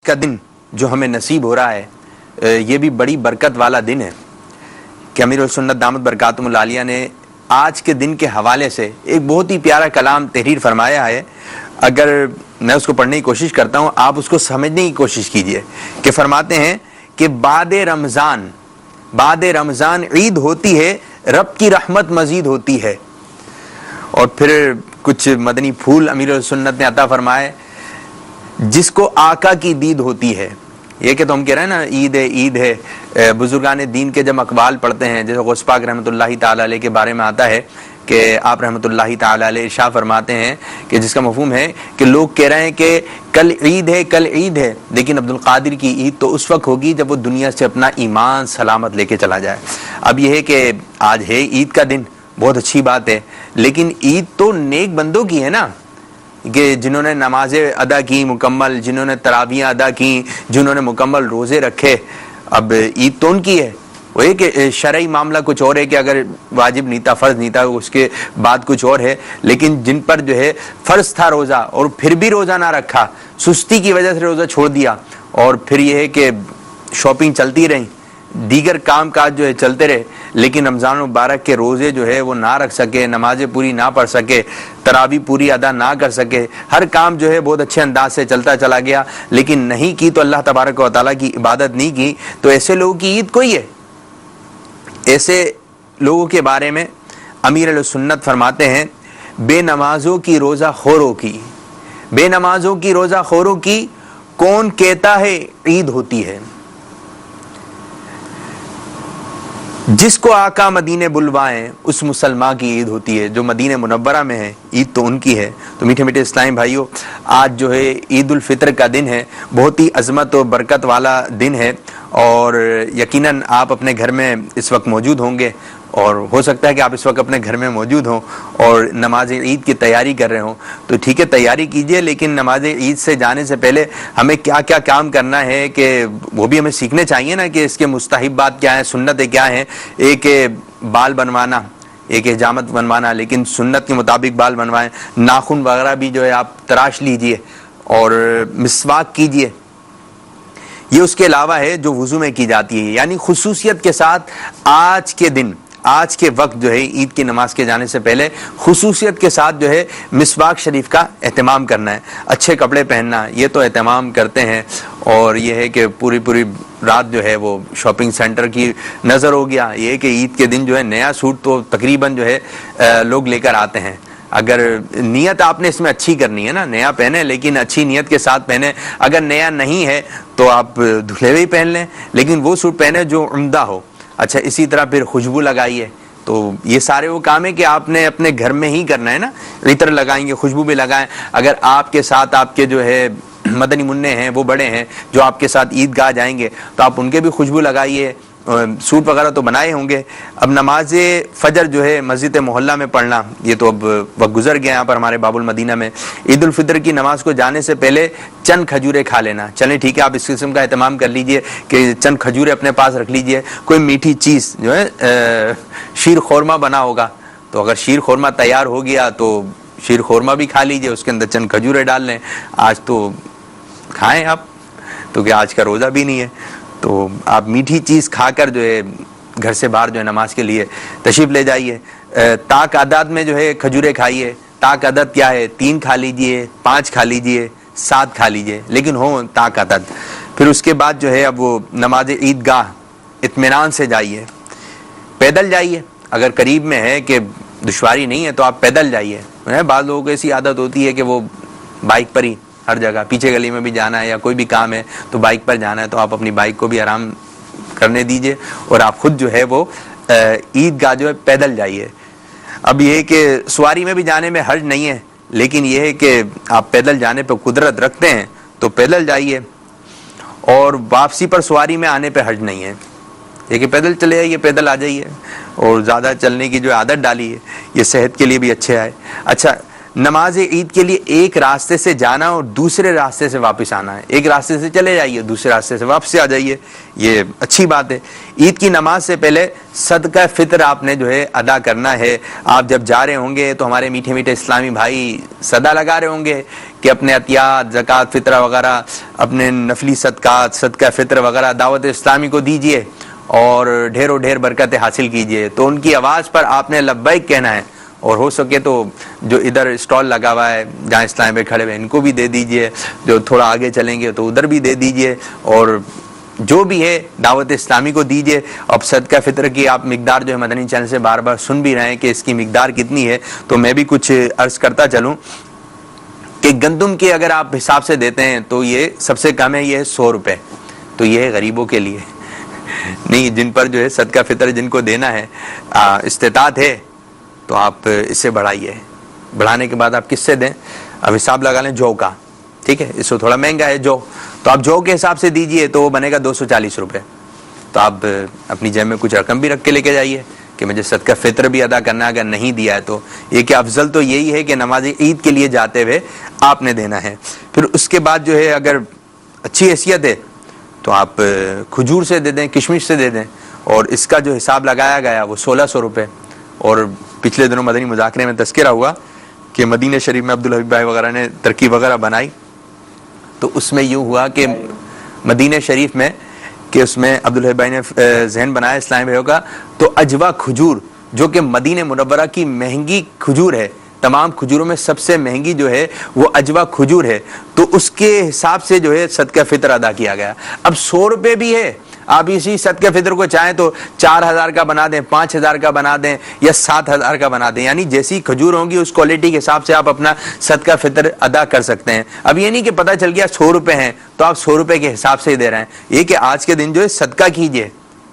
کا دن جو ہمیں نصیب ہو رہا ہے یہ بھی بڑی برکت والا دن ہے کہ امیر السنت دامت برکاتہم العالیہ نے آج کے دن کے حوالے سے ایک بہت ہی پیارا کلام تحریر فرمایا ہے. اگر میں اس کو پڑھنے کی کوشش کرتا ہوں آپ اس کو سمجھنے کی کوشش کیجئے کہ فرماتے ہیں کہ بعد رمضان عید ہوتی ہے، رب کی رحمت مزید ہوتی ہے. اور پھر کچھ مدنی پھول امیر السنت نے عطا فرمائے، جس کو آقا کی دید ہوتی ہے. یہ کہ تو ہم کہہ رہے ہیں نا عید ہے. بزرگان دین کے جب اقوال پڑھتے ہیں، جیسے غوث پاک رحمۃ اللہ تعالی علیہ کے بارے میں آتا ہے کہ آپ رحمۃ اللہ تعالی علیہ ارشاد فرماتے ہیں کہ جس کا مفہوم ہے کہ لوگ کہہ رہے ہیں کہ کل عید ہے، لیکن عبد القادر کی عید تو اس وقت ہوگی جب وہ دنیا سے اپنا ایمان سلامت لے کے چلا جائے. اب یہ ہے کہ آج ہے عید کا دن، بہت اچھی بات ہے، لیکن عید تو نیک بندوں کی ہے نا، کہ جنہوں نے نمازیں ادا کی مکمل، جنہوں نے تراویحیں ادا کی، جنہوں نے مکمل روزے رکھے. اب عید تو ان کی ہے. وہ یہ کہ شرعی معاملہ کچھ اور ہے کہ اگر واجب نہیں تھا، فرض نہیں تھا، اس کے بعد کچھ اور ہے، لیکن جن پر جو ہے فرض تھا روزہ اور پھر بھی روزہ نہ رکھا، سستی کی وجہ سے روزہ چھوڑ دیا، اور پھر یہ ہے کہ شاپنگ چلتی رہی، دیگر کام کاج جو ہے چلتے رہے، لیکن رمضان مبارک کے روزے جو ہے وہ نہ رکھ سکے، نمازیں پوری نہ پڑھ سکے، تراویح پوری ادا نہ کر سکے، ہر کام جو ہے بہت اچھے انداز سے چلتا چلا گیا، لیکن نہیں کی تو اللہ تبارک و تعالیٰ کی عبادت نہیں کی، تو ایسے لوگوں کی عید کوئی ہے. ایسے لوگوں کے بارے میں امیر علیہ سنت فرماتے ہیں، بے نمازوں کی روزہ خوروں کی، بے نمازوں کی روزہ خوروں کی کون کہتا ہے عید ہوتی ہے. جس کو آقا مدینے بلوائیں اس مسلمان کی عید ہوتی ہے. جو مدینہ منورہ میں ہے عید تو ان کی ہے. تو میٹھے میٹھے اسلامی بھائیوں، آج جو ہے عید الفطر کا دن ہے، بہت ہی عظمت و برکت والا دن ہے، اور یقیناً آپ اپنے گھر میں اس وقت موجود ہوں گے، اور ہو سکتا ہے کہ آپ اس وقت اپنے گھر میں موجود ہوں اور نماز عید کی تیاری کر رہے ہوں. تو ٹھیک ہے، تیاری کیجئے، لیکن نماز عید سے جانے سے پہلے ہمیں کیا کیا کام کرنا ہے کہ وہ بھی ہمیں سیکھنے چاہیے نا، کہ اس کے مستحبات کیا ہیں، سنتیں کیا ہیں. ایک بال بنوانا، ایک حجامت بنوانا، لیکن سنت کے مطابق بال بنوائیں. ناخن وغیرہ بھی جو ہے آپ تراش لیجئے اور مسواک کیجئے. یہ اس کے علاوہ ہے جو وضو میں کی جاتی ہے، یعنی خصوصیت کے ساتھ آج کے دن، آج کے وقت جو ہے عید کی نماز کے جانے سے پہلے خصوصیت کے ساتھ جو ہے مسواک شریف کا اہتمام کرنا ہے. اچھے کپڑے پہننا، یہ تو اہتمام کرتے ہیں، اور یہ ہے کہ پوری رات جو ہے وہ شاپنگ سینٹر کی نظر ہو گیا. یہ ہے کہ عید کے دن جو ہے نیا سوٹ تو تقریباً جو ہے لوگ لے کر آتے ہیں. اگر نیت آپ نے اس میں اچھی کرنی ہے نا، نیا پہنے، لیکن اچھی نیت کے ساتھ پہنے. اگر نیا نہیں ہے تو آپ دھلے ہوئے پہن لیں، لیکن وہ سوٹ پہنے جو عمدہ ہو. اچھا، اسی طرح پھر خوشبو لگائیے. تو یہ سارے وہ کام ہے کہ آپ نے اپنے گھر میں ہی کرنا ہے نا. عطر لگائیں گے، خوشبو بھی لگائیں. اگر آپ کے ساتھ آپ کے جو ہے مدنی منع ہیں، وہ بڑے ہیں جو آپ کے ساتھ عید گاہ جائیں گے، تو آپ ان کے بھی خوشبو لگائیے. سوٹ وغیرہ تو بنائے ہوں گے. اب نماز فجر جو ہے مسجد محلہ میں پڑھنا، یہ تو اب وقت گزر گیا یہاں پر ہمارے باب المدینہ میں. عید الفطر کی نماز کو جانے سے پہلے چند کھجوریں کھا لینا. چلیں ٹھیک ہے، آپ اس قسم کا اہتمام کر لیجئے کہ چند کھجوریں اپنے پاس رکھ لیجئے. کوئی میٹھی چیز جو ہے شیر خورمہ بنا ہوگا، تو اگر شیر خورمہ تیار ہو گیا تو شیر خورمہ بھی کھا لیجئے، اس کے اندر چند کھجوریں ڈال لیں. آج تو کھائیں آپ، تو کہ آج کا روزہ بھی نہیں ہے، تو آپ میٹھی چیز کھا کر جو ہے گھر سے باہر جو ہے نماز کے لیے تشریف لے جائیے. طاق عدد میں جو ہے کھجوریں کھائیے. طاق عدد کیا ہے؟ 3 کھا لیجئے، 5 کھا لیجئے، 7 کھا لیجئے، لیکن ہو طاق عدد. پھر اس کے بعد جو ہے اب وہ نماز عید گاہ اطمینان سے جائیے. پیدل جائیے، اگر قریب میں ہے کہ دشواری نہیں ہے تو آپ پیدل جائیے. بعض لوگوں کو ایسی عادت ہوتی ہے کہ وہ بائک پر ہی ہر جگہ، پیچھے گلی میں بھی جانا ہے یا کوئی بھی کام ہے تو بائک پر جانا ہے، تو آپ اپنی بائک کو بھی آرام کرنے دیجئے اور آپ خود جو ہے وہ عید گاہ جو ہے پیدل جائیے. اب یہ ہے کہ سواری میں بھی جانے میں حرج نہیں ہے، لیکن یہ ہے کہ آپ پیدل جانے پہ قدرت رکھتے ہیں تو پیدل جائیے، اور واپسی پر سواری میں آنے پہ حرج نہیں ہے. یہ کہ پیدل چلے آئیے، پیدل آ جائیے، اور زیادہ چلنے کی جو عادت ڈالی ہے یہ صحت کے لیے بھی اچھا ہے. اچھا، نماز عید کے لیے ایک راستے سے جانا اور دوسرے راستے سے واپس آنا ہے. ایک راستے سے چلے جائیے, دوسرے راستے سے واپس آ جائیے, یہ اچھی بات ہے. عید کی نماز سے پہلے صدقہ فطر آپ نے جو ہے ادا کرنا ہے. آپ جب جا رہے ہوں گے تو ہمارے میٹھے میٹھے اسلامی بھائی صدا لگا رہے ہوں گے کہ اپنے عطیات, زکوٰۃ, فطرہ وغیرہ, اپنے نفلی صدقات, صدقہ فطر وغیرہ دعوت اسلامی کو دیجئے اور ڈھیروں ڈھیر برکتیں حاصل کیجئے. تو ان کی آواز پر آپ نے لبیک کہنا ہے, اور ہو سکے تو جو ادھر اسٹال لگا ہوا ہے جہاں اسلام بھائی کھڑے ہوئے ان کو بھی دے دیجئے, جو تھوڑا آگے چلیں گے تو ادھر بھی دے دیجئے, اور جو بھی ہے دعوت اسلامی کو دیجئے. اب صدقہ فطر کی آپ مقدار جو ہے مدنی چینل سے بار بار سن بھی رہے ہیں کہ اس کی مقدار کتنی ہے, تو میں بھی کچھ عرض کرتا چلوں کہ گندم کے اگر آپ حساب سے دیتے ہیں تو یہ سب سے کم ہے, یہ ہے 100 روپے. تو یہ ہے غریبوں کے لیے نہیں, جن پر جو ہے صدقہ فطر جن کو دینا ہے استطاعت ہے تو آپ اس سے بڑھائیے. بڑھانے کے بعد آپ کس سے دیں, اب حساب لگا لیں جو کا, ٹھیک ہے, اس سے تھوڑا مہنگا ہے جو, تو آپ جو کے حساب سے دیجئے تو وہ بنے گا 240 روپے. تو آپ اپنی جیب میں کچھ رقم بھی رکھ کے لے کے جائیے کہ مجھے صدقہ فطر بھی ادا کرنا ہے, اگر نہیں دیا ہے تو یہ کہ افضل تو یہی ہے کہ نماز عید کے لیے جاتے ہوئے آپ نے دینا ہے. پھر اس کے بعد جو ہے اگر اچھی حیثیت ہے تو آپ کھجور سے دے دیں, کشمش سے دے دیں, اور اس کا جو حساب لگایا گیا وہ 1600 روپے. اور پچھلے دنوں مدنی مذاکرے میں تذکرہ ہوا کہ مدینہ شریف میں عبدالحبیب بھائی وغیرہ نے ترکیب وغیرہ بنائی, تو اس میں یوں ہوا کہ مدینہ شریف میں کہ اس میں عبدالحبیب بھائی نے ذہن بنایا اسلامی بھائیوں کا, تو اجوا کھجور جو کہ مدینہ منورہ کی مہنگی کھجور ہے, تمام کھجوروں میں سب سے مہنگی جو ہے وہ اجوا کھجور ہے, تو اس کے حساب سے جو ہے صدقہ فطر ادا کیا گیا. اب 100 روپے بھی ہے, آپ اسی صدقہ فطر کو چاہیں تو 4000 کا بنا دیں, 5000 کا بنا دیں, یا 7000 کا بنا دیں, یعنی جیسی کھجور ہوں گی اس کوالٹی کے حساب سے آپ اپنا صدقہ فطر ادا کر سکتے ہیں. اب یہ نہیں کہ پتہ چل گیا 100 روپے ہیں تو آپ 100 روپے کے حساب سے ہی دے رہے ہیں. یہ کہ آج کے دن جو ہے صدقہ کیجئے,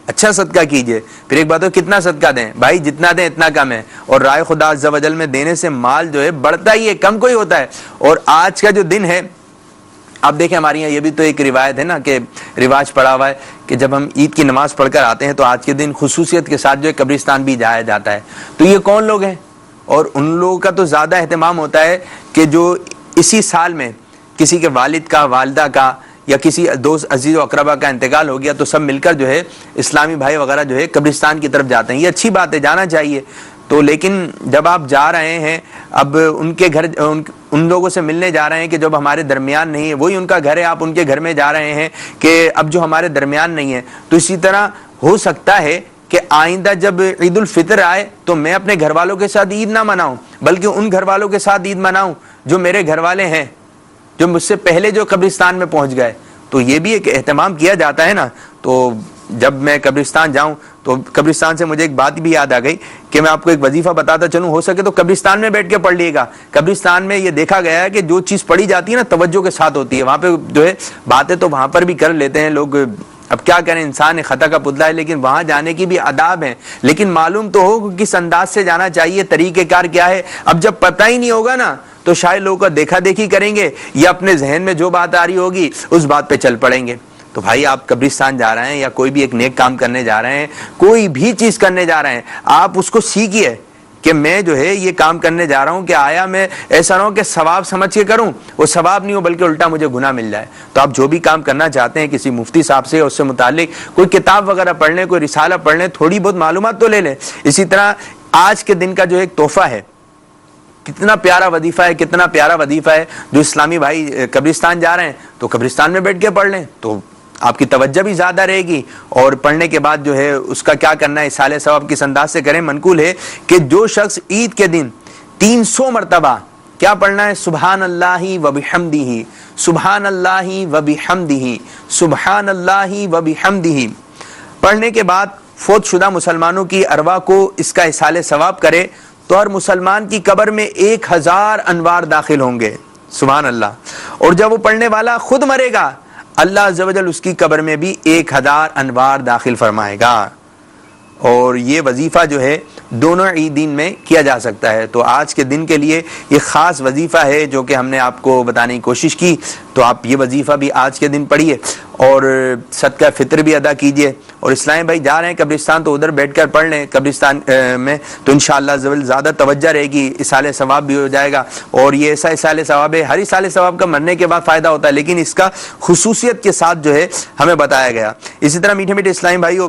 اچھا صدقہ کیجئے. پھر ایک بات ہو, کتنا صدقہ دیں بھائی, جتنا دیں اتنا کم ہے, اور رائے خدا عز و جل میں دینے سے مال جو ہے بڑھتا ہی ہے, کم کوئی ہوتا ہے. اور آج کا جو دن ہے, آپ دیکھیں ہمارے یہاں یہ بھی تو ایک روایت ہے نا, کہ رواج پڑا ہوا ہے کہ جب ہم عید کی نماز پڑھ کر آتے ہیں تو آج کے دن خصوصیت کے ساتھ جو ہے قبرستان بھی جایا جاتا ہے. تو یہ کون لوگ ہیں, اور ان لوگوں کا تو زیادہ اہتمام ہوتا ہے کہ جو اسی سال میں کسی کے والد کا, والدہ کا, یا کسی دوست عزیز و اقربا کا انتقال ہو گیا تو سب مل کر جو ہے اسلامی بھائی وغیرہ جو ہے قبرستان کی طرف جاتے ہیں. یہ اچھی بات ہے, جانا چاہیے. تو لیکن جب آپ جا رہے ہیں, اب ان کے گھر ان لوگوں سے ملنے جا رہے ہیں کہ جب ہمارے درمیان نہیں ہے, وہی ان کا گھر ہے, آپ ان کے گھر میں جا رہے ہیں کہ اب جو ہمارے درمیان نہیں ہے. تو اسی طرح ہو سکتا ہے کہ آئندہ جب عید الفطر آئے تو میں اپنے گھر والوں کے ساتھ عید نہ مناؤں, بلکہ ان گھر والوں کے ساتھ عید مناؤں جو میرے گھر والے ہیں, جو مجھ سے پہلے جو قبرستان میں پہنچ گئے. تو یہ بھی ایک اہتمام کیا جاتا ہے نا. تو جب میں قبرستان جاؤں تو قبرستان سے مجھے ایک بات بھی یاد آ گئی کہ میں آپ کو ایک وظیفہ بتاتا چلوں, ہو سکے تو قبرستان میں بیٹھ کے پڑھ لیے گا. قبرستان میں یہ دیکھا گیا ہے کہ جو چیز پڑھی جاتی ہے نا توجہ کے ساتھ ہوتی ہے, وہاں پہ جو ہے باتیں تو وہاں پر بھی کر لیتے ہیں لوگ. اب کیا کریں, انسان خطا کا پتلا ہے, لیکن وہاں جانے کی بھی آداب ہیں, لیکن معلوم تو ہو کس انداز سے جانا چاہیے, طریقہ کار کیا ہے. اب جب پتہ ہی نہیں ہوگا نا تو شاید لوگوں کا دیکھا دیکھی کریں گے, یا اپنے ذہن میں جو بات آ رہی ہوگی اس بات پہ چل پڑیں گے. تو بھائی آپ قبرستان جا رہے ہیں یا کوئی بھی ایک نیک کام کرنے جا رہے ہیں, کوئی بھی چیز کرنے جا رہے ہیں, آپ اس کو سیکھیے کہ میں جو ہے یہ کام کرنے جا رہا ہوں کہ آیا میں ایسا نہ ہو کہ ثواب سمجھ کے کروں, وہ ثواب نہیں ہو بلکہ الٹا مجھے گناہ مل جائے. تو آپ جو بھی کام کرنا چاہتے ہیں کسی مفتی صاحب سے, اس سے متعلق کوئی کتاب وغیرہ پڑھ لیں, کوئی رسالہ پڑھ لیں, تھوڑی بہت معلومات تو لے لیں. اسی طرح آج کے دن کا جو ایک تحفہ ہے, کتنا پیارا وظیفہ ہے, کتنا پیارا وظیفہ ہے. جو اسلامی بھائی قبرستان جا رہے ہیں تو قبرستان میں بیٹھ کے پڑھ لیں, تو آپ کی توجہ بھی زیادہ رہے گی. اور پڑھنے کے بعد جو ہے اس کا کیا کرنا ہے, اصالہ ثواب کس انداز سے کریں. منقول ہے کہ جو شخص عید کے دن 300 مرتبہ کیا پڑھنا ہے, سبحان اللہ و بحمدہ, سبحان اللہ و بحمدہ, سبحان اللہ و بحمدہ پڑھنے کے بعد فوت شدہ مسلمانوں کی ارواح کو اس کا اصالہ ثواب کرے تو ہر مسلمان کی قبر میں 1000 انوار داخل ہوں گے. سبحان اللہ. اور جب وہ پڑھنے والا خود مرے گا, اللہ عز و جل اس کی قبر میں بھی 1000 انوار داخل فرمائے گا. اور یہ وظیفہ جو ہے دونوں عیدین میں کیا جا سکتا ہے. تو آج کے دن کے لیے یہ خاص وظیفہ ہے جو کہ ہم نے آپ کو بتانے کی کوشش کی. تو آپ یہ وظیفہ بھی آج کے دن پڑھیے اور صدقہ فطر بھی ادا کیجیے. اور اسلامی بھائی جا رہے ہیں قبرستان تو ادھر بیٹھ کر پڑھ لیں قبرستان میں, تو انشاءاللہ زیادہ توجہ رہے گی, اصال ثواب بھی ہو جائے گا. اور یہ ایسا اصال ثواب ہے, ہر اصال ثواب کا مرنے کے بعد فائدہ ہوتا ہے, لیکن اس کا خصوصیت کے ساتھ جو ہے ہمیں بتایا گیا. اسی طرح میٹھے میٹھے اسلامی بھائیوں,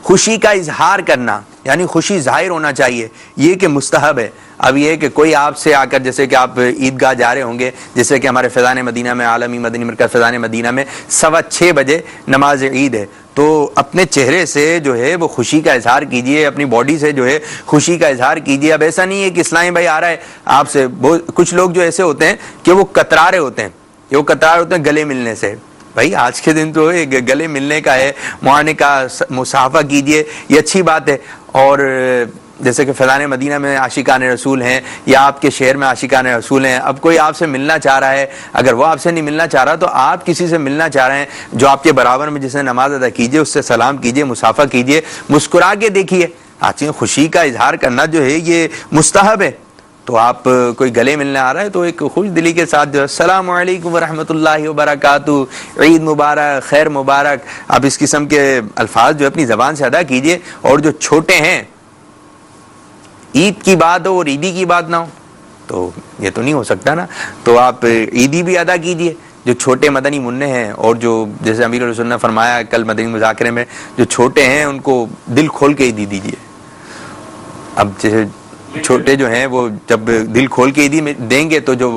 خوشی کا اظہار کرنا یعنی خوشی ظاہر ہونا چاہیے, یہ کہ مستحب ہے. اب یہ کہ کوئی آپ سے آ کر, جیسے کہ آپ عیدگاہ جا رہے ہوں گے, جیسے کہ ہمارے فیضان مدینہ میں, عالمی مدنی مرکز فیضان مدینہ میں 6:15 بجے نماز عید ہے, تو اپنے چہرے سے جو ہے وہ خوشی کا اظہار کیجئے, اپنی باڈی سے جو ہے خوشی کا اظہار کیجئے. اب ایسا نہیں ہے کہ اسلامی بھائی آ رہا ہے آپ سے, کچھ لوگ جو ایسے ہوتے ہیں کہ وہ کترا رہے ہوتے ہیں گلے ملنے سے. بھائی آج کے دن تو گلے ملنے کا ہے, معانے کا مصافحہ کیجئے, یہ اچھی بات ہے. اور جیسے کہ فیضان مدینہ میں عاشقان رسول ہیں یا آپ کے شہر میں عاشقان رسول ہیں, اب کوئی آپ سے ملنا چاہ رہا ہے, اگر وہ آپ سے نہیں ملنا چاہ رہا تو آپ کسی سے ملنا چاہ رہے ہیں جو آپ کے برابر میں جس نے نماز ادا کیجئے, اس سے سلام کیجئے, مصافحہ کیجئے, مسکرا کے دیکھیے. آج خوشی کا اظہار کرنا جو ہے یہ مستحب ہے. تو آپ کوئی گلے ملنے آ رہا ہے تو ایک خوش دلی کے ساتھ جو السلام علیکم ورحمۃ اللہ وبرکاتہ, عید مبارک, خیر مبارک, آپ اس قسم کے الفاظ جو اپنی زبان سے ادا کیجئے. اور جو چھوٹے ہیں, عید کی بات ہو اور عیدی کی بات نہ ہو تو یہ تو نہیں ہو سکتا نا, تو آپ عیدی بھی ادا کیجئے. جو چھوٹے مدنی منع ہیں اور جو جیسے امیر علیہ سنت نے فرمایا کل مدنی مذاکرے میں, جو چھوٹے ہیں ان کو دل کھول کے عیدی دیجئے. اب جیسے چھوٹے جو ہیں وہ جب دل کھول کے عیدی دیں گے تو جو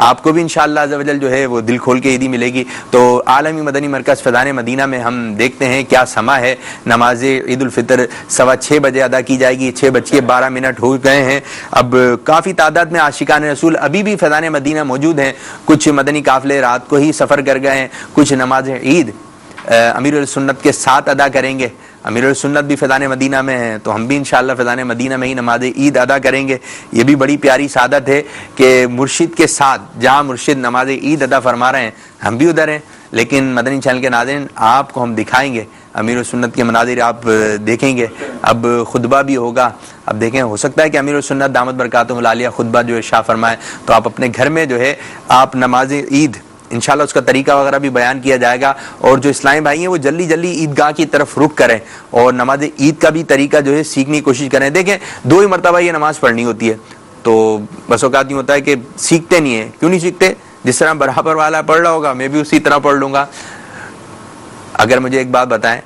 آپ کو بھی انشاءاللہ عز و جل جو ہے وہ دل کھول کے عیدی ملے گی. تو عالمی مدنی مرکز فیضان مدینہ میں ہم دیکھتے ہیں کیا سما ہے. نماز عید الفطر 6:15 بجے ادا کی جائے گی. 6:12 ہو گئے ہیں. اب کافی تعداد میں عاشقان رسول ابھی بھی فیضان مدینہ موجود ہیں. کچھ مدنی قافلے رات کو ہی سفر کر گئے ہیں. کچھ نماز عید امیر السنت کے ساتھ ادا کریں گے. امیر السنت بھی فیضان مدینہ میں ہیں تو ہم بھی انشاءاللہ فیضان مدینہ میں ہی نماز عید ادا کریں گے. یہ بھی بڑی پیاری سعادت ہے کہ مرشد کے ساتھ جہاں مرشد نماز عید ادا فرما رہے ہیں ہم بھی ادھر ہیں. لیکن مدنی چینل کے ناظرین, آپ کو ہم دکھائیں گے امیر السنت کے مناظر, آپ دیکھیں گے. اب خطبہ بھی ہوگا, اب دیکھیں ہو سکتا ہے کہ امیر السنت دامت برکاتہم العالیہ خطبہ جو ارشاد فرمائے, تو آپ اپنے گھر میں جو ہے آپ نماز عید انشاءاللہ اس کا طریقہ وغیرہ بھی بیان کیا جائے گا. اور جو اسلامی بھائی ہیں وہ جلدی جلدی عیدگاہ کی طرف رخ کریں اور نماز عید کا بھی طریقہ جو ہے سیکھنے کی کوشش کریں. دیکھیں 2 ہی مرتبہ یہ نماز پڑھنی ہوتی ہے, تو بس اوقات نہیں ہوتا ہے کہ سیکھتے نہیں ہیں. کیوں نہیں سیکھتے؟ جس طرح برابر والا پڑھ رہا ہوگا میں بھی اسی طرح پڑھ لوں گا. اگر مجھے ایک بات بتائیں,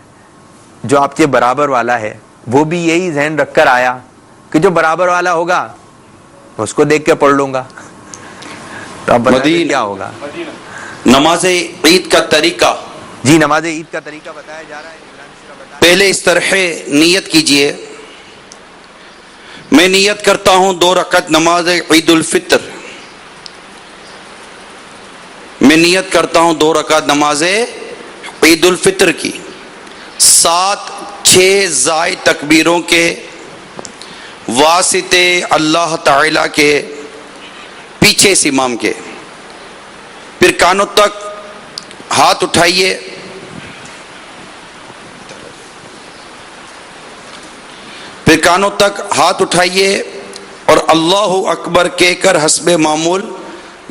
جو آپ کے برابر والا ہے وہ بھی یہی ذہن رکھ کر آیا کہ جو برابر والا ہوگا اس کو دیکھ کے پڑھ لوں گا, تو اب بتائیں کیا ہوگا. نماز عید کا طریقہ, جی نماز عید کا طریقہ بتایا جا رہا ہے. پہلے اس طرح نیت کیجئے, میں نیت کرتا ہوں 2 رکعت نماز عید الفطر. میں نیت کرتا ہوں 2 رکعت نماز عید الفطر کی, 7-6 زائد تکبیروں کے واسطے اللہ تعالی کے پیچھے اس امام کے. پھر کانوں تک ہاتھ اٹھائیے, پھر کانوں تک ہاتھ اٹھائیے اور اللہ اکبر کہہ کر حسب معمول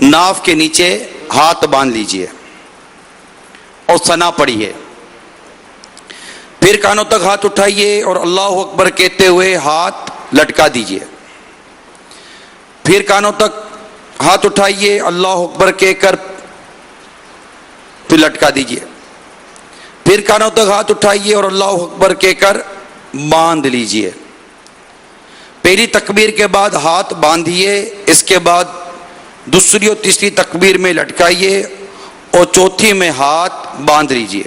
ناف کے نیچے ہاتھ باندھ لیجئے اور ثنا پڑھیے. پھر کانوں تک ہاتھ اٹھائیے اور اللہ اکبر کہتے ہوئے ہاتھ لٹکا دیجئے. پھر کانوں تک ہاتھ اٹھائیے, اللہ اکبر کہہ کر پھر لٹکا دیجئے. پھر کانوں تک ہاتھ اٹھائیے اور اللہ اکبر کہہ کر باندھ لیجئے. پہلی تکبیر کے بعد ہاتھ باندھیے, اس کے بعد دوسری اور تیسری تکبیر میں لٹکائیے اور چوتھی میں ہاتھ باندھ لیجئے.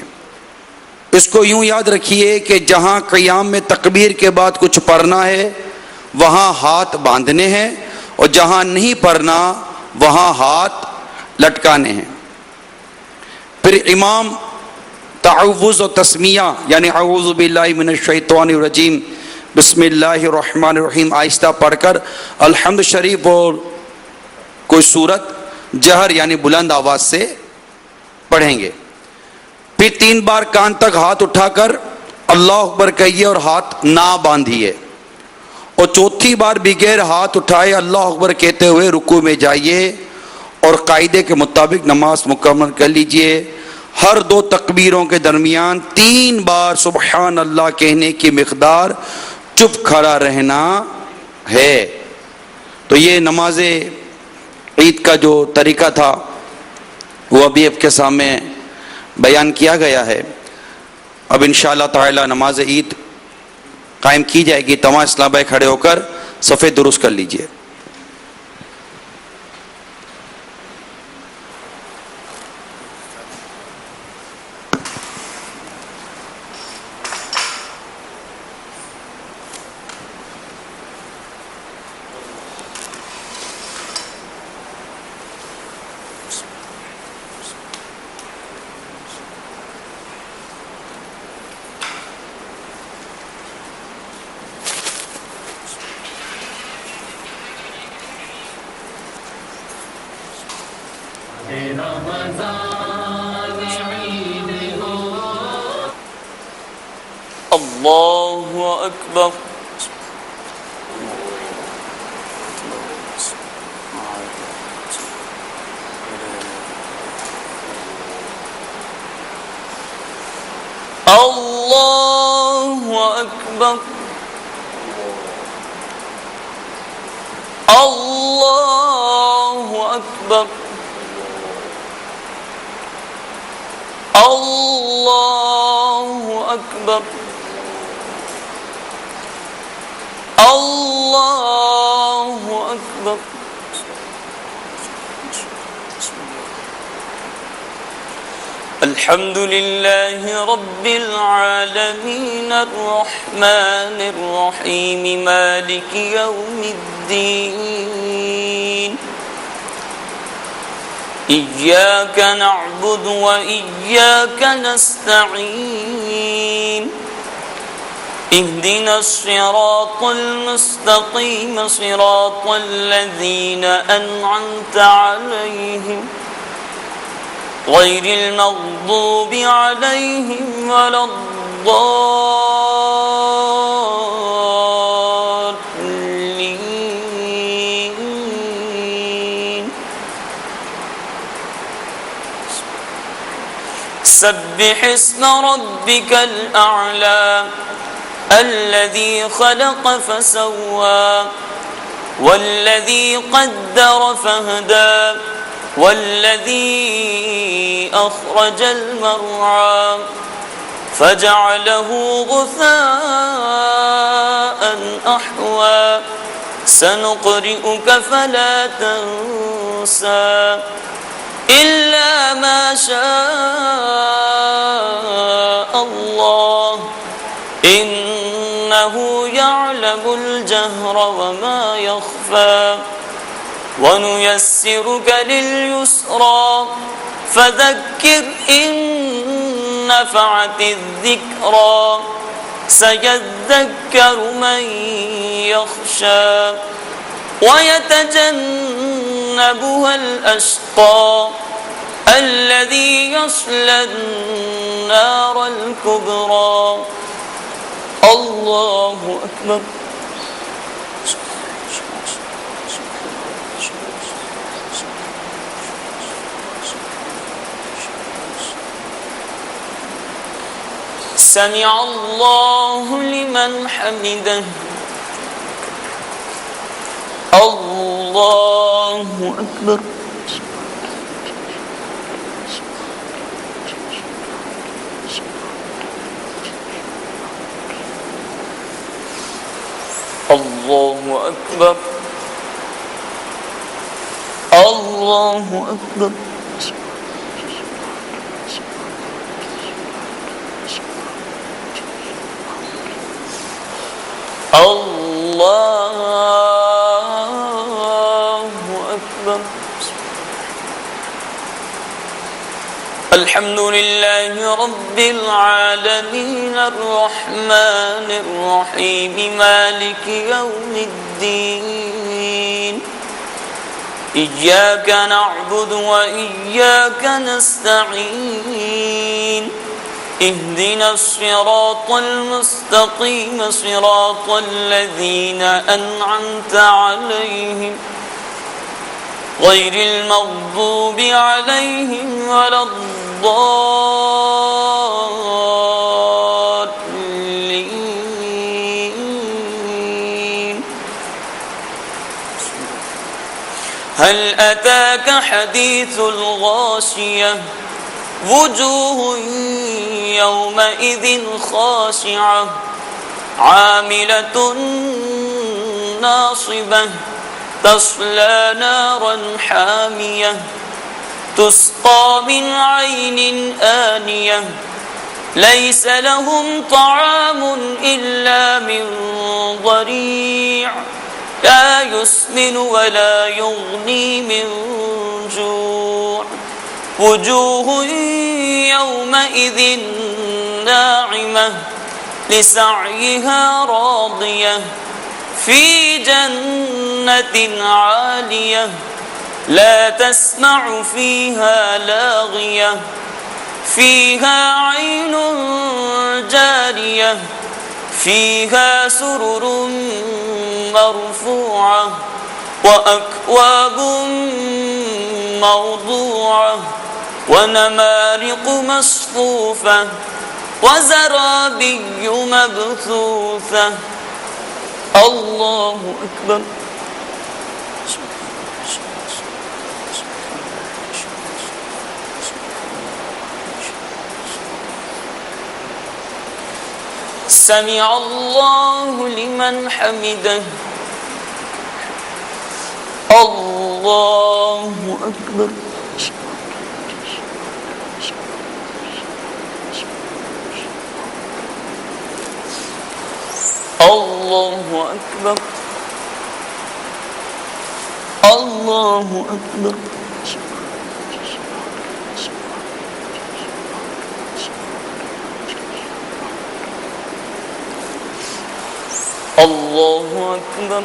اس کو یوں یاد رکھیے کہ جہاں قیام میں تکبیر کے بعد کچھ پڑھنا ہے وہاں ہاتھ باندھنے ہیں, اور جہاں نہیں پڑھنا وہاں ہاتھ لٹکانے ہیں. پھر امام تعوذ و تسمیہ یعنی اعوذ باللہ من الشیطان الرجیم بسم اللہ الرحمن الرحیم آہستہ پڑھ کر الحمد شریف اور کوئی سورت جہر یعنی بلند آواز سے پڑھیں گے. پھر 3 بار کان تک ہاتھ اٹھا کر اللہ اکبر کہیے اور ہاتھ نہ باندھیے، اور چوتھی بار بغیر ہاتھ اٹھائے اللہ اکبر کہتے ہوئے رکوع میں جائیے اور قاعدے کے مطابق نماز مکمل کر لیجئے۔ ہر 2 تکبیروں کے درمیان 3 بار سبحان اللہ کہنے کی مقدار چپ کھڑا رہنا ہے۔ تو یہ نماز عید کا جو طریقہ تھا وہ ابھی آپ کے سامنے بیان کیا گیا ہے۔ اب انشاءاللہ تعالی نماز عید قائم کی جائے گی۔ تمام اسلام بھائی کھڑے ہو کر صفے درست کر لیجئے۔ اللہ اکبر۔ اللہ اکبر۔ اللہ اکبر۔ اللہ اکبر۔ اللہ اکبر۔ الحمد للہ رب العالمین الرحمن الرحیم مالک یوم الدین إياك نعبد وإياك نستعين اهدنا الصراط المستقيم صراط الذين أنعمت عليهم غير المغضوب عليهم ولا الضالين سبح اسم ربك الأعلى الذي خلق فسوى والذي قدر فهدى والذي أخرج المرعى فجعله غثاء أحوى سنقرئك فلا تنسى إلا ما شاء الله إنه يعلم الجهر وما يخفى ونيسرك لليسرى فذكر إن نفعت الذكرى سيذكر من يخشى ويتجنبها الأشقى الذي يصلى النار الكبرى الله أكبر سمع الله لمن حمده الله أكبر الله أكبر الله أكبر الله أكبر الحمد لله رب العالمين الرحمن الرحيم مالك يوم الدين إياك نعبد وإياك نستعين اهدنا الصراط المستقيم صراط الذين أنعمت عليهم غير المغضوب عليهم ولا الضالين. هل أتاك حديث الغاشية وجوه يومئذ خاشعة عاملة ناصبة تصلى نارا حامية تسقى من عين آنية ليس لهم طعام إلا من ضريع لا يسمن ولا يغني من جوع وجوه يومئذ ناعمة لسعيها راضية في جنة عالية لا تسمع فيها لاغية فيها عين جارية فيها سرر مرفوعة وأكواب موضوعة ونمارق مصفوفة وزرابي مبثوثة. الله أكبر. سمع الله لمن حمده. الله أكبر. الله أكبر. الله أكبر. الله أكبر.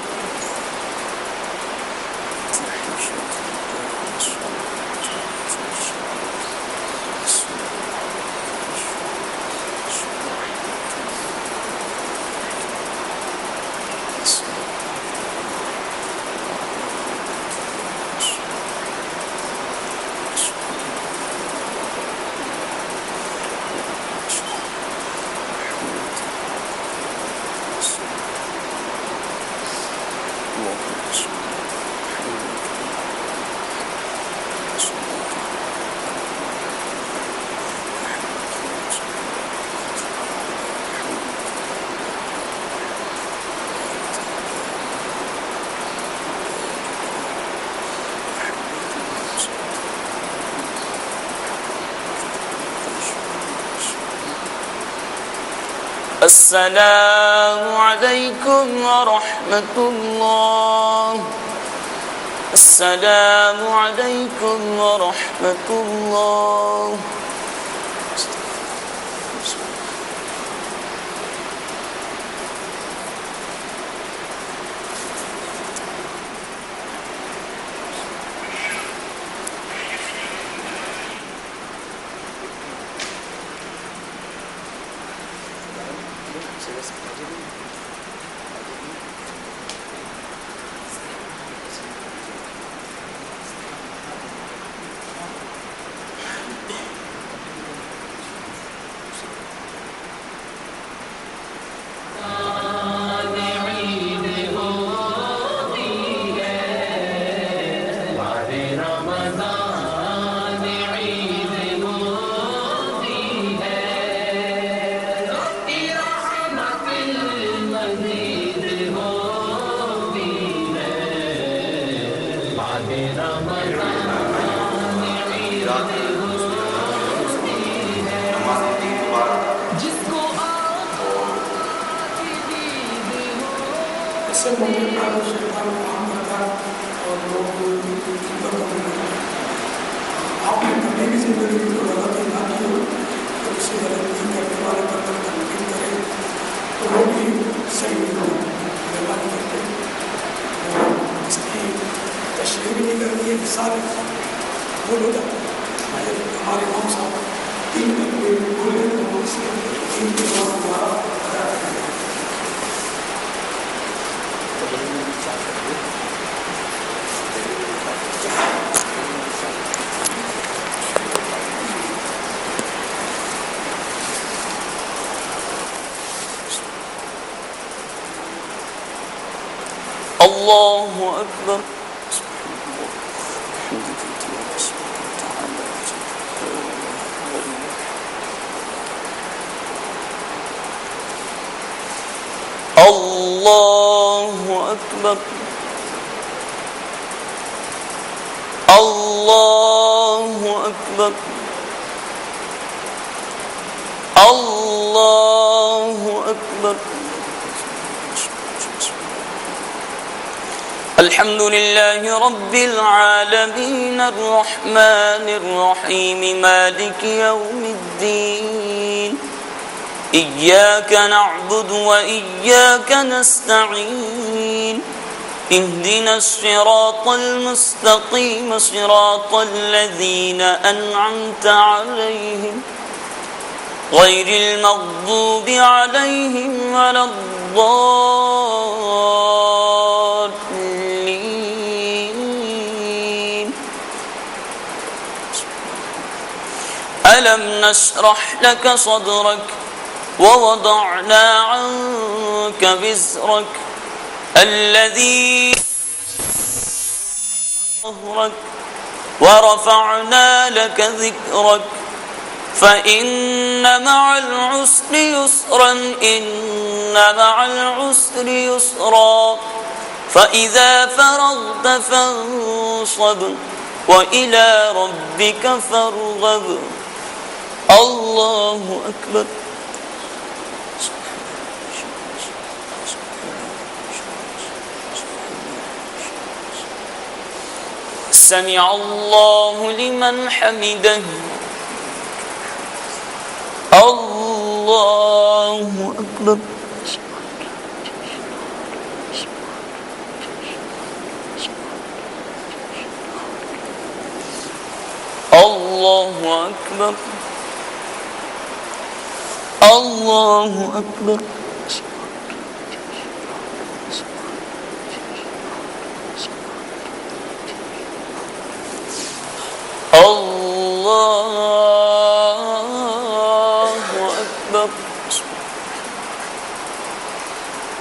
السلام عليكم ورحمة الله. السلام عليكم ورحمة الله. الله أكبر. الله أكبر. الله أكبر. الله أكبر. الحمد لله رب العالمين الرحمن الرحيم مالك يوم الدين إياك نعبد وإياك نستعين اهدنا الصراط المستقيم صراط الذين أنعمت عليهم غير المغضوب عليهم ولا الضالين. ألم نشرح لك صدرك ووضعنا عنك وزرك الذي ظهرك ورفعنا لك ذكرك فإن مع العسر يسرا إن مع العسر يسرا فإذا فرغت فانصب وإلى ربك فارغب. الله أكبر. سمع الله لمن حمده. الله أكبر. الله أكبر. الله أكبر. الله أكبر.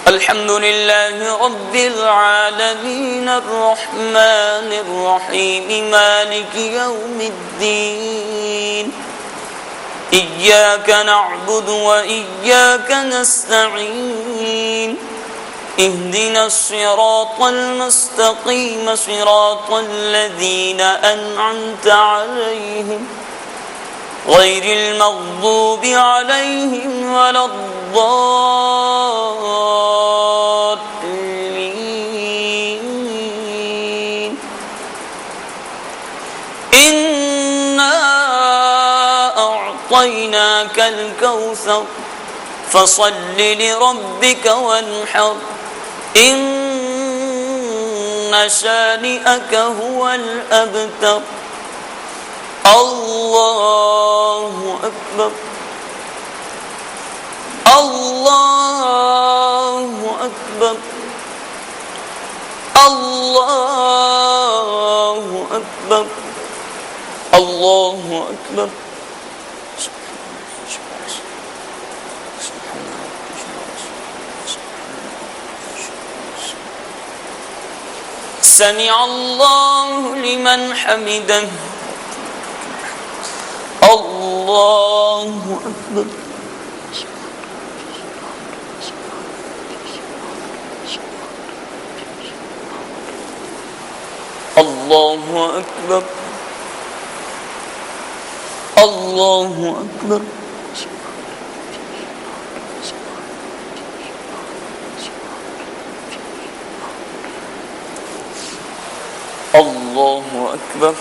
الحمد لله رب العالمين الرحمن الرحيم مالك يوم الدين إياك نعبد وإياك نستعين اهدنا الصراط المستقيم صراط الذين أنعمت عليهم غير المغضوب عليهم ولا الضالين. إنا أعطيناك الكوثر فصل لربك وانحر إن شانئك هو الأبتر. الله أكبر. الله أكبر. الله أكبر. الله أكبر. سمع الله لمن حمده. الله أكبر. الله أكبر. الله أكبر. الله أكبر.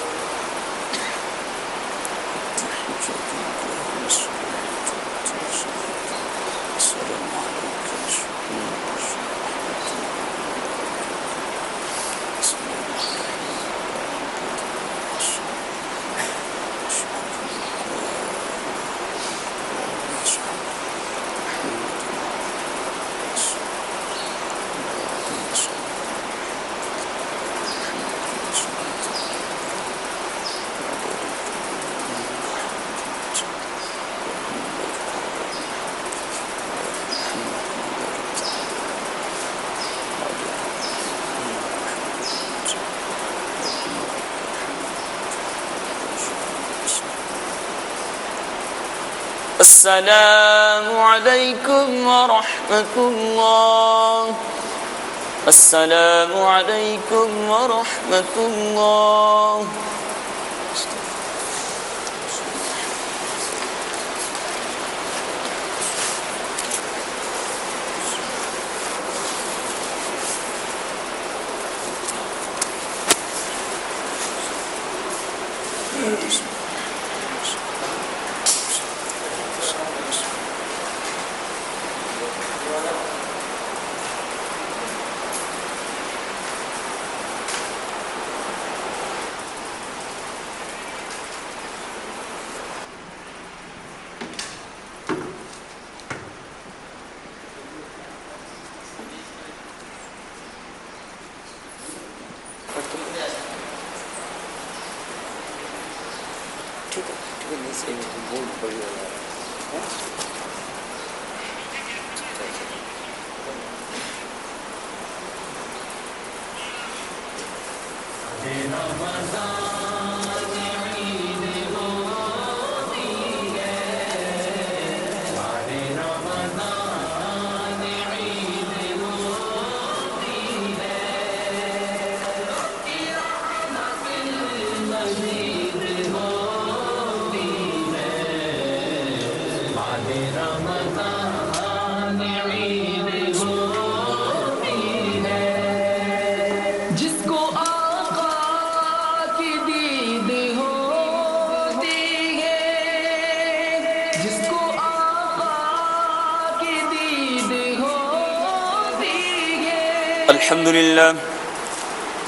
السلام عليكم ورحمة الله. السلام عليكم ورحمة الله.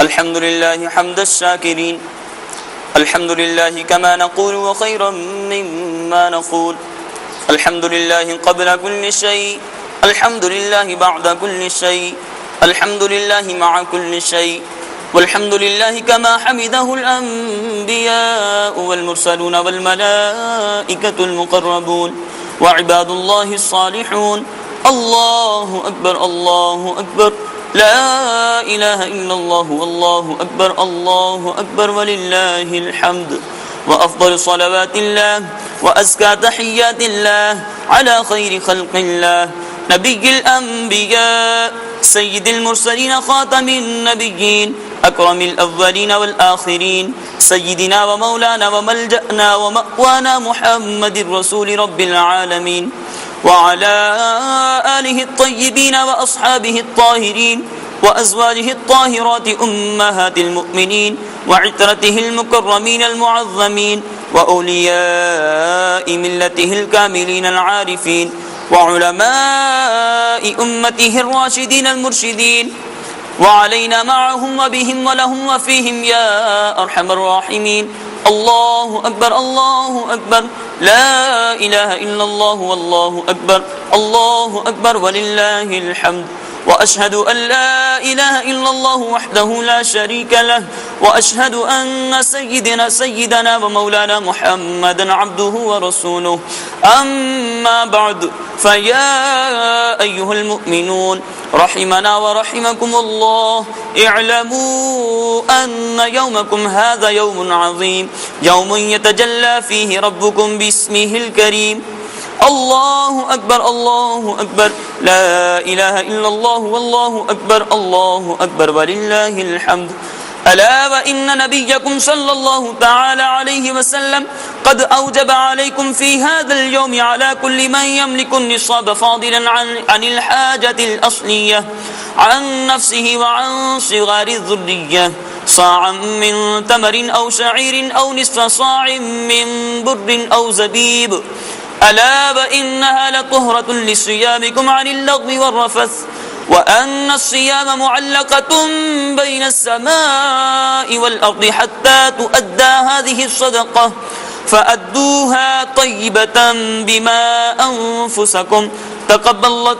الحمد لله حمد الشاكرين. الحمد لله كما نقول وخيرا مما نقول. الحمد لله قبل كل شيء. الحمد لله بعد كل شيء. الحمد لله مع كل شيء. والحمد لله كما حمده الأنبياء والمرسلون والملائكة المقربون وعباد الله الصالحون. الله أكبر الله أكبر لا إله إلا الله والله أكبر الله أكبر ولله الحمد. وأفضل صلوات الله وأزكى تحيات الله على خير خلق الله نبي الأنبياء سيد المرسلين خاتم النبيين أكرم الأولين والآخرين سيدنا ومولانا وملجأنا ومأوانا محمد رسول رب العالمين وعلى آله الطيبين وأصحابه الطاهرين وأزواجه الطاهرات أمهات المؤمنين وعترته المكرمين المعظمين وأولياء ملته الكاملين العارفين وعلماء أمته الراشدين المرشدين وعلينا معهم وبهم ولهم وفيهم يا أرحم الراحمين. الله أكبر الله أكبر لا إله إلا الله والله أكبر الله أكبر ولله الحمد. وأشهد أن لا إله إلا الله وحده لا شريك له وأشهد أن سيدنا ومولانا محمدا عبده ورسوله. أما بعد فيا أيها المؤمنون رحمنا ورحمكم الله اعلموا أن يومكم هذا يوم عظيم يوم يتجلى فيه ربكم باسمه الكريم. الله أكبر الله أكبر لا إله إلا الله والله أكبر الله أكبر ولله الحمد. ألا وإن نبيكم صلى الله تعالى عليه وسلم قد أوجب عليكم في هذا اليوم على كل من يملك النصاب فاضلا عن الحاجة الأصلية عن نفسه وعن صغار الذرية صاعا من تمر أو شعير أو نصف صاع من بر أو زبيب. ألا وإنها لطهرة لصيامكم عن اللغو والرفث وأن الصيام معلقة بين السماء والأرض حتى تؤدى هذه الصدقة فأدوها طيبة بما أنفسكم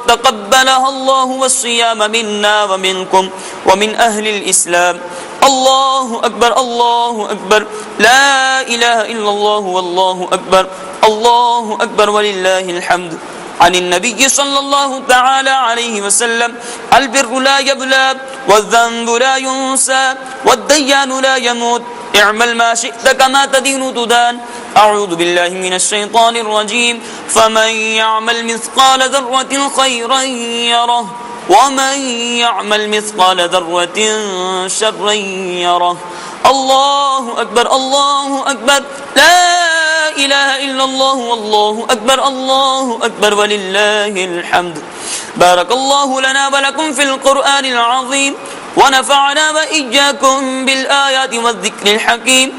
تقبلها الله والصيام منا ومنكم ومن أهل الإسلام. الله أكبر الله أكبر لا إله إلا الله والله أكبر الله أكبر ولله الحمد. عن النبي صلى الله تعالى عليه وسلم البر لا يبلى والذنب لا ينسى والديان لا يموت اعمل ما شئت كما تدين تدان أعوذ بالله من الشيطان الرجيم فمن يعمل مثقال ذرة خيرا يره ومن يعمل مثقال ذرة شرا يره الله أكبر الله أكبر لا إله إلا الله والله أكبر الله أكبر ولله الحمد بارك الله لنا ولكم في القرآن العظيم ونفعنا وإياكم بالآيات والذكر الحكيم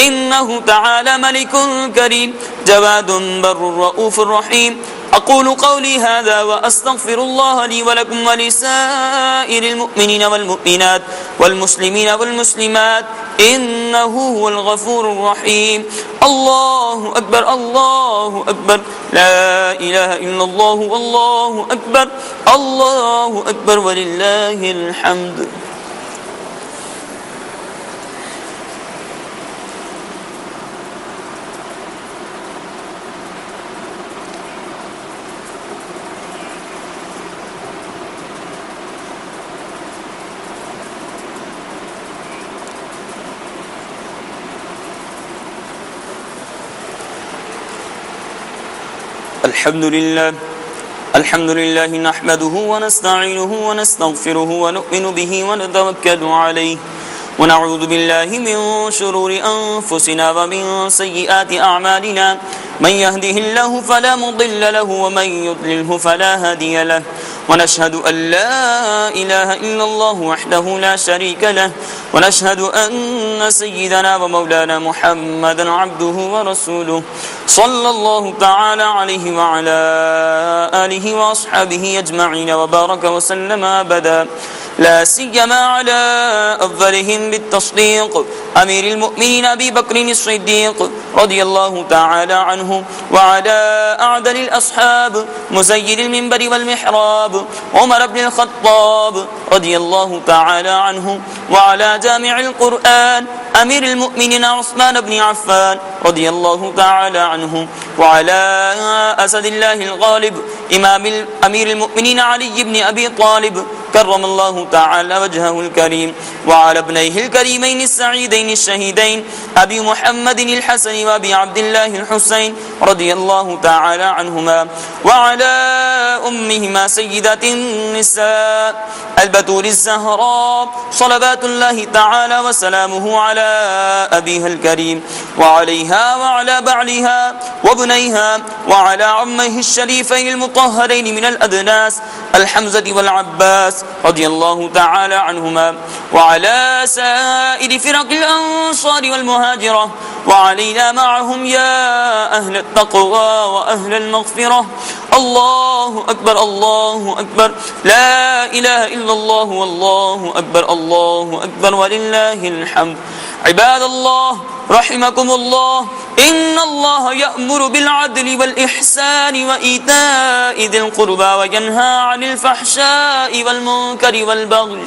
إنه تعالى ملك كريم جواد بر رؤوف رحيم أقول قولي هذا وأستغفر الله لي ولكم ولسائر المؤمنين والمؤمنات والمسلمين والمسلمات إنه هو الغفور الرحيم الله أكبر الله أكبر لا إله إلا الله والله أكبر الله أكبر ولله الحمد الحمد لله نحمده ونستعينه ونستغفره ونؤمن به ونتوكل عليه ونعوذ بالله من شرور أنفسنا ومن سيئات أعمالنا من يهده الله فلا مضل له ومن يضلله فلا هادي له ونشهد أن لا إله إلا الله وحده لا شريك له ونشهد أن سيدنا ومولانا محمدا عبده ورسوله صلى الله تعالى عليه وعلى آله وأصحابه أجمعين وبارك وسلم أبدا لا سيما على أفضلهم بالتصديق أمير المؤمنين أبي بكر الصديق رضي الله تعالى عنه وعلى أعدل الأصحاب مزيد المنبر والمحراب عمر بن الخطاب رضي الله تعالى عنه وعلى جامع القرآن أمير المؤمنين عثمان بن عفان رضي الله تعالى عنه وعلى أسد الله الغالب أمير المؤمنين علي بن أبي طالب كرم الله تعالى وجهه الكريم وعلى ابنيه الكريمين السعيدين الشهيدين أبي محمد الحسن وأبي عبد الله الحسين رضي الله تعالى عنهما وعلى أمهما سيدات النساء البتول الزهراء صلوات الله تعالى وسلامه على أبيها الكريم وعليها وعلى بعلها وابنيها وعلى عميه الشريفين المطهرين من الأدناس الحمزة والعباس رضي الله تعالى عنهما وعلى سائر فرق الأنصار والمهاجرة وعلينا معهم يا أهل التقوى وأهل المغفرة الله أكبر الله أكبر لا إله إلا الله والله أكبر الله أكبر ولله الحمد عباد الله رحمكم الله إن الله يأمر بالعدل والإحسان وإيتاء ذي القربى وينهى عن الفحشاء والمنكر والبغي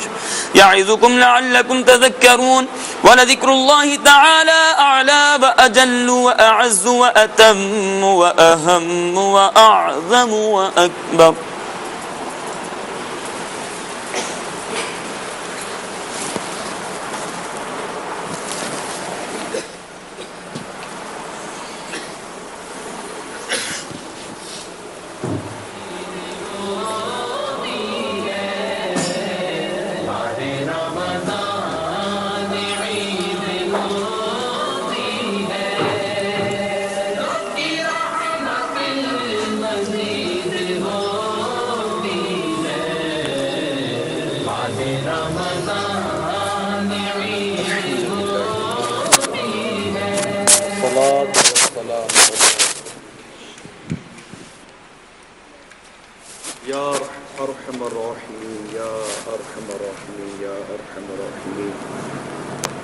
يعظكم لعلكم تذكرون ولذكر الله تعالى أعلى وأجل وأعز وأتم وأهم وأعظم وأكبر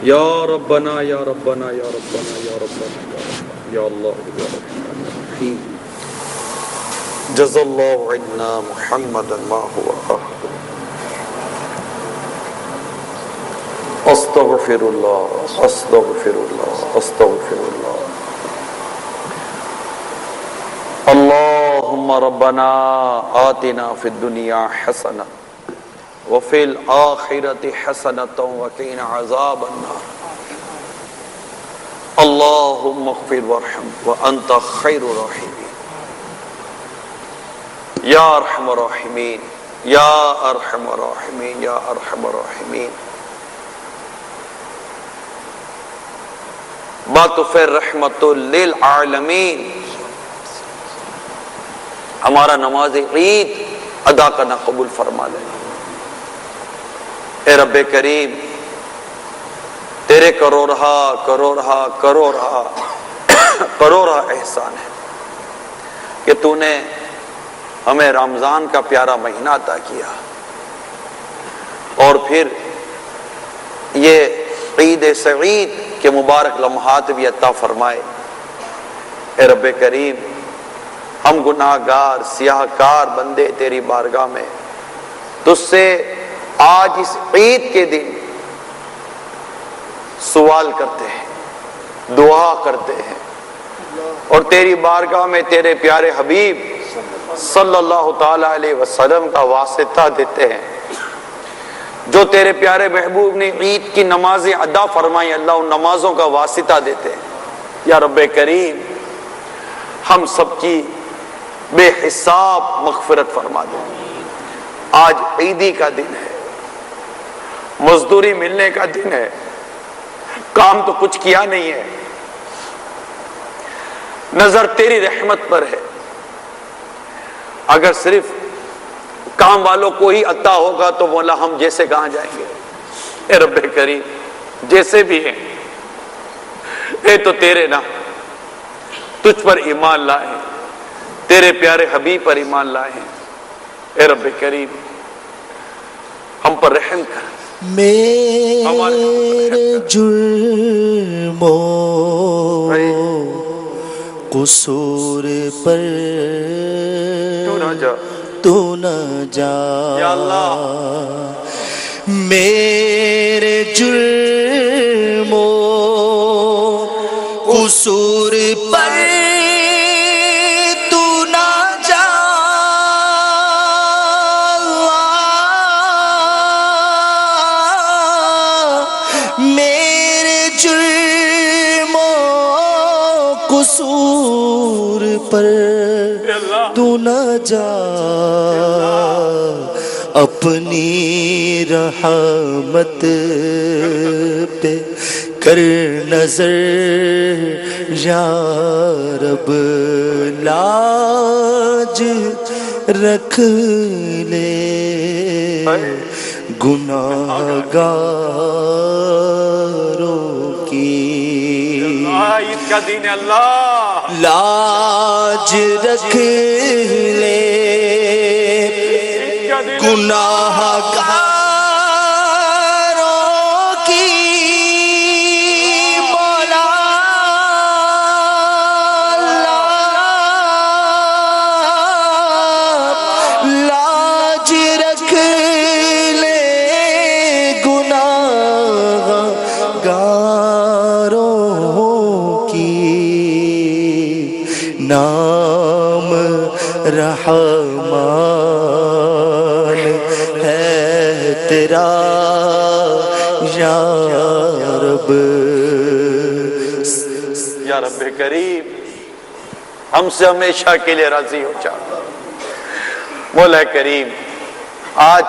یا ربنا یا ربنا یا ربنا یا ربنا یا اللہ یا رحیم جزا اللہ عنا محمدا ما هو اهل استغفر اللہ استغفر اللہ استغفر اللہ اللهم ربنا آتنا في الدنيا حسنة وفي الآخرة حسنة وقنا عذاب النار اللہم اغفر وارحم وانت خیر الراحمین یا ارحم الراحمین یا ارحم الراحمین یا ارحم الراحمین باتفر رحمت للعالمین. ہمارا نماز عید ادا کرنا قبول فرما لے. اے رب کریم تیرے کروڑا احسان ہے کہ تو نے ہمیں رمضان کا پیارا مہینہ عطا کیا اور پھر یہ عید سعید کے مبارک لمحات بھی عطا فرمائے. اے رب کریم ہم گناہگار سیاہکار بندے تیری بارگاہ میں تجھ سے آج اس عید کے دن سوال کرتے ہیں, دعا کرتے ہیں اور تیری بارگاہ میں تیرے پیارے حبیب صلی اللہ تعالی علیہ وسلم کا واسطہ دیتے ہیں. جو تیرے پیارے محبوب نے عید کی نمازیں ادا فرمائی, اللہ ان نمازوں کا واسطہ دیتے ہیں. یا رب کریم ہم سب کی بے حساب مغفرت فرما دے. آج عیدی کا دن ہے, مزدوری ملنے کا دن ہے, کام تو کچھ کیا نہیں ہے, نظر تیری رحمت پر ہے. اگر صرف کام والوں کو ہی عطا ہوگا تو مولا ہم جیسے کہاں جائیں گے. اے رب کریم جیسے بھی ہیں اے تو تیرے نا, تجھ پر ایمان لائے ہیں, تیرے پیارے حبیب پر ایمان لائے ہیں. اے رب کریم ہم پر رحم کر. میرے جرموں قصور پر تو نہ جا یا اللہ, میرے جرموں قصور پر تو نہ جا, میرے جرموں قصور پر تو نہ جا, اپنی رحمت پہ کر نظر یا رب, لاج رکھ لے گناہگاروں کی. عید کا دن ہے اللہ, لاج رکھ لے گناہگاروں کی. مولا لاج رکھ لے گناہگاروں کی. نام رحمان ہے تیرا یا رب. یا رب کریم ہم سے ہمیشہ کے لیے راضی ہو جا. مولا کریم آج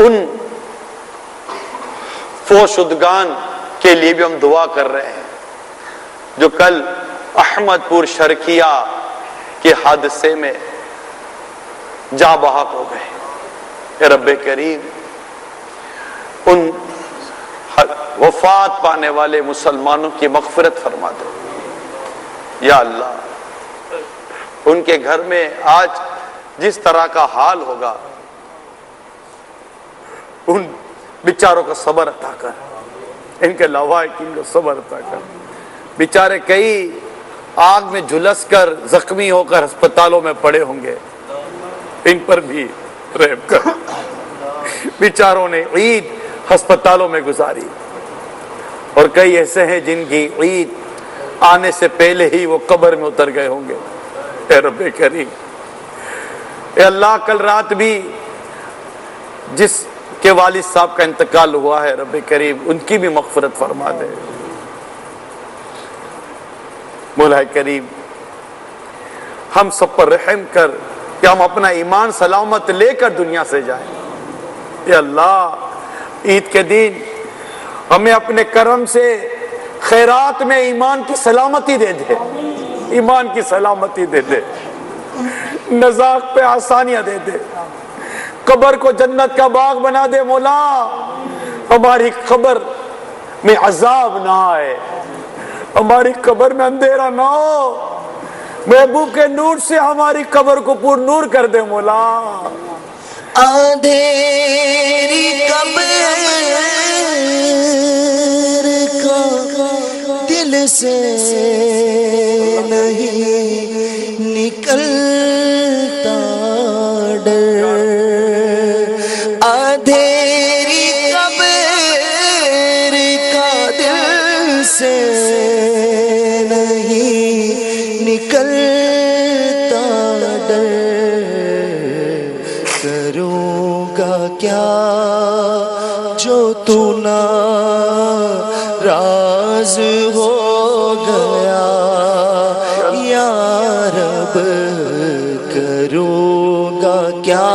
ان فوشدگان کے لیے بھی ہم دعا کر رہے ہیں جو کل احمد پور شرکیہ کے حادثے میں جاں بحق ہو گئے. اے رب کریم ان وفات پانے والے مسلمانوں کی مغفرت فرما دے. یا اللہ ان کے گھر میں آج جس طرح کا حال ہوگا ان بیچاروں کا صبر عطا کر, ان کے لواحقین کو صبر عطا کر. بیچارے کئی آگ میں جھلس کر زخمی ہو کر ہسپتالوں میں پڑے ہوں گے, ان پر بھی رحم کر. بیچاروں نے عید ہسپتالوں میں گزاری اور کئی ایسے ہیں جن کی عید آنے سے پہلے ہی وہ قبر میں اتر گئے ہوں گے. اے رب کریم, اے اللہ کل رات بھی جس کہ والد صاحب کا انتقال ہوا ہے، رب کریم ان کی بھی مغفرت فرما دے۔ مولا کریم ہم سب پر رحم کر کہ ہم اپنا ایمان سلامت لے کر دنیا سے جائیں۔ یا اللہ عید کے دن ہمیں اپنے کرم سے خیرات میں ایمان کی سلامتی دے دے، ایمان کی سلامتی دے دے، نزاق پہ آسانیاں دے دے، قبر کو جنت کا باغ بنا دے مولا، ہماری قبر میں عذاب نہ آئے، ہماری قبر میں اندھیرا نہ ہو، محبوب کے نور سے ہماری قبر کو پر نور کر دے مولا۔ اندھیری قبر کا دل سے نہیں نکلتا ڈر، اندھیری قبر کا دل سے نہیں نکلتا ڈر، کروں گا کیا جو تو ناراض ہو گیا یا رب، کروں گا کیا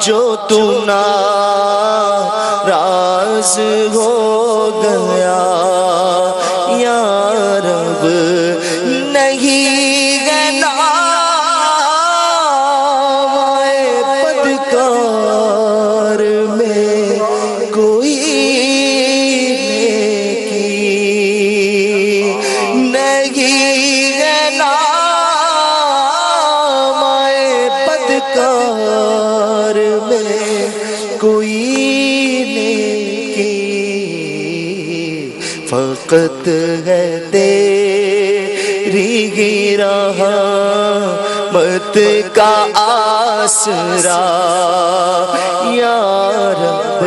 جو تو ناراض ہو گیا یا رب، نہیں ہے بدکار میں کوئی نیکی، نہیں ہے بدکار میں کوئی نیکی، فقط ہے تیری رحمت کا آسرا یا رب،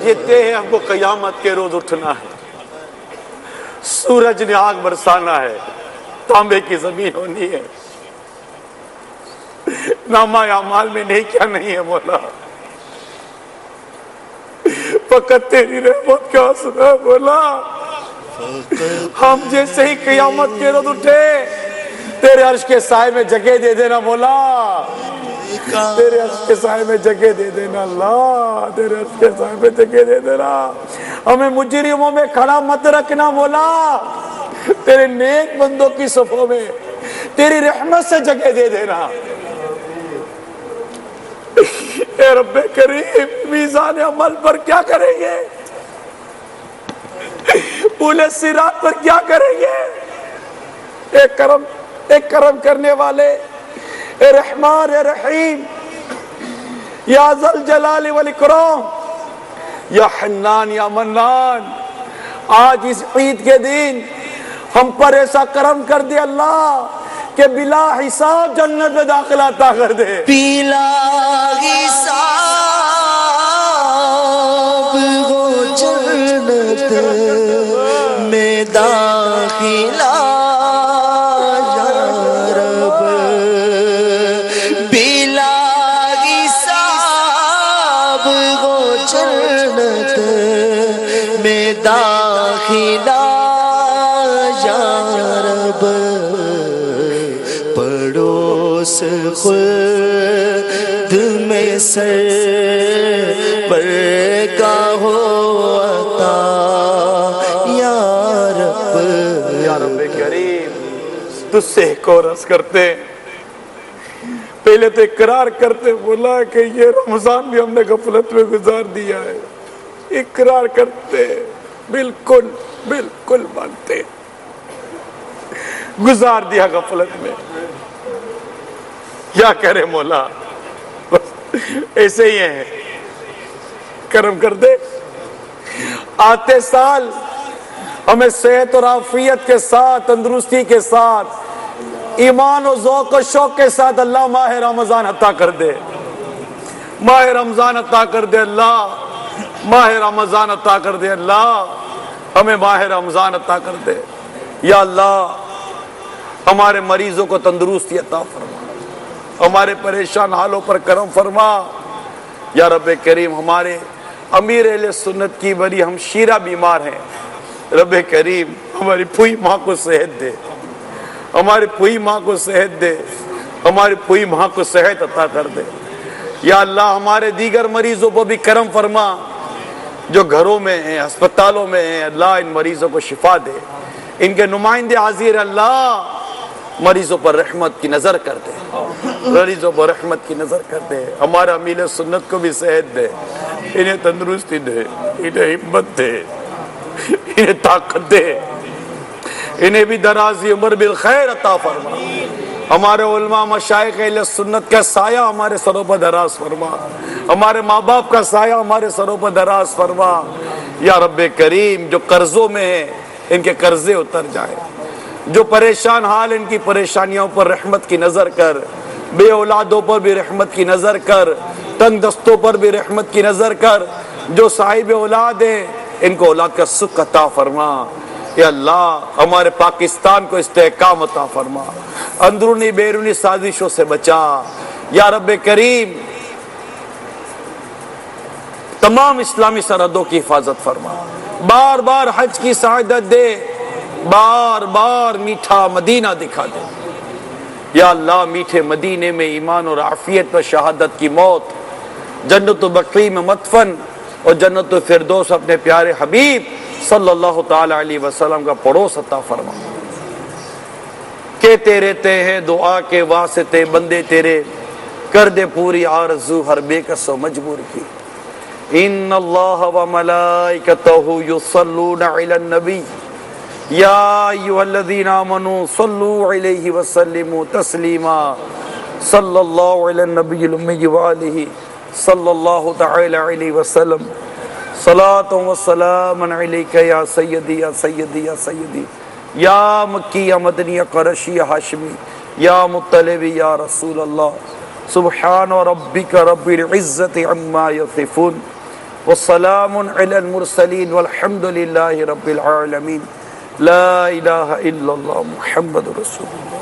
یہ طے ہے ہم کو قیامت کے روز اٹھنا ہے، سورج نے آگ برسانا ہے، تانبے کی زمین ہونی ہے، نامہ اعمال میں نہیں کیا نہیں ہے مولا، فقط تیری رحمت کا اثر ہے مولا۔ ہم جیسے ہی قیامت کے روز اٹھے تیرے عرش کے سائے میں جگہ دے دینا مولا، تیرے عرش کے سائے میں جگہ دے دینا اللہ، تیرے عرش کے سائے میں جگہ دے دینا، ہمیں مجرموں میں کھڑا مت رکھنا مولا، تیرے نیک بندوں کی صفوں میں تیری رحمت سے جگہ دے دینا۔ اے رب کریم میزان عمل پر کیا کریں گے، پولے صراط پر کیا کریں گے، ایک کرم کرنے والے، اے رحمان اے رحیم، یا ذل جلال والاکرام، یا حنان یا منان، آج اس عید کے دن ہم پر ایسا کرم کر دے اللہ کہ بلا حساب جنت میں داخلہ عطا کر دے، بلا حساب ہو جنت میں داخلہ یا رب، بلا حساب ہو جنت میں داخلہ یا رب، پڑوس خود میں سر پر کا ہو عطا یا رب، یا رب کریم تجھ سے ایک اور عرض کرتے ہیں، پہلے تو اقرار کرتے بولا کہ یہ رمضان بھی ہم نے غفلت میں گزار دیا ہے، اقرار کرتے بالکل بالکل مانتے گزار دیا غفلت میں، کیا کرے مولا، بس ایسے ہی ہیں، کرم کر دے، آتے سال ہمیں صحت اور عافیت کے ساتھ، تندرستی کے ساتھ، ایمان و ذوق و شوق کے ساتھ اللہ ماہ رمضان عطا کر دے، ماہ رمضان عطا کر دے اللہ، ماہ رمضان عطا کر دے اللہ، ہمیں ماہ رمضان عطا کر دے یا اللہ، ہمارے مریضوں کو تندرستی عطا فرما، ہمارے پریشان حالوں پر کرم فرما یا رب کریم ہمارے امیر اہل سنت کی بڑی ہمشیرہ بیمار ہیں، رب کریم ہماری پوئی ماں کو صحت دے، ہماری پوئی ماں کو صحت دے، ہماری پوئی ماں کو صحت عطا کر دے۔ یا اللہ ہمارے دیگر مریضوں پر بھی کرم فرما، جو گھروں میں ہیں، ہسپتالوں میں ہیں، اللہ ان مریضوں کو شفا دے، ان کے نمائندے حاضر اللہ مریضوں پر رحمت کی نظر کر دے، مریضوں پر رحمت کی نظر کر دے، ہمارا امیر سنت کو بھی صحت دے، انہیں تندرستی دے، انہیں ہمت دے، انہیں طاقت دے، انہیں بھی درازی عمر بالخیر عطا فرما۔ ہمارے علماء مشائخ اہل سنت کا سایہ ہمارے سروں پر دراز فرما، ہمارے ماں باپ کا سایہ ہمارے سروں پر دراز فرما۔ یا رب کریم جو قرضوں میں ہیں ان کے قرضے اتر جائیں، جو پریشان حال ان کی پریشانیوں پر رحمت کی نظر کر، بے اولادوں پر بھی رحمت کی نظر کر، تنگ دستوں پر بھی رحمت کی نظر کر، جو صاحب اولاد ہیں ان کو اولاد کا سکھ عطا فرما۔ یا اللہ ہمارے پاکستان کو استحکام عطا فرما، اندرونی بیرونی سازشوں سے بچا۔ یا رب کریم تمام اسلامی سرحدوں کی حفاظت فرما، بار بار حج کی سعادت دے، بار بار میٹھا مدینہ دکھا دے۔ یا اللہ میٹھے مدینے میں ایمان اور عافیت میں شہادت کی موت، جنت بقیع میں مدفن اور جنت فردوس اپنے پیارے حبیب صلی اللہ تعالی علیہ وسلم کا پڑوس عطا فرما۔ کہتے رہتے ہیں دعا کے واسطے بندے تیرے، کر دے پوری آرزو ہر بے کس و مجبور کی۔ ان اللہ و ملائکتہ یصلون علی النبی یا ایھا الذین آمنوا صلوا علیہ وسلموا تسلیما صلی اللہ علی النبی الامی وآلہ صلی اللہ تعالی علیہ وسلم صلاۃ و سلام علیک یا سیدی یا سیدی یا سیدی یا مکی یا مدنی یا قرشی یا ہاشمی یا مطلبی یا رسول اللہ۔ سبحان ربک رب العزت عما یصفون والسلام علی المرسلین والحمد للہ رب العالمین۔ لا الہ الا اللہ محمد رسول اللہ۔